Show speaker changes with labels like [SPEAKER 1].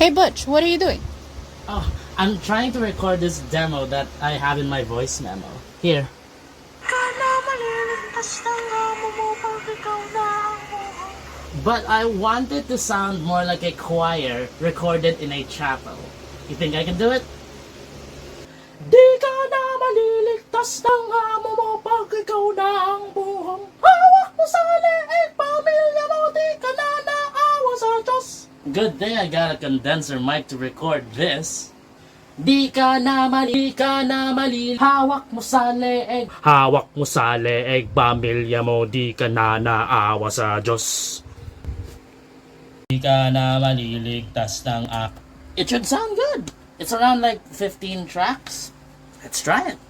[SPEAKER 1] Hey Butch, what are you doing?
[SPEAKER 2] Oh, I'm trying to record this demo that I have in my voice memo. Here. But I want it to sound more like a choir recorded in a chapel. You think I can do it? Di ka na maliligtas ng amo mo pag ikaw na ang buhong. Hawak mo sa leeg, pamilya mo, di ka na naawa sa Diyos. Good thing I got a condenser mic to record this. Di ka na mali, hawak mo sa leeg. Hawak mo sa leeg, pamilya mo, di ka na naawa sa Diyos. Di ka na maliligtas ng It should sound good. It's around like 15 tracks. Let's try it.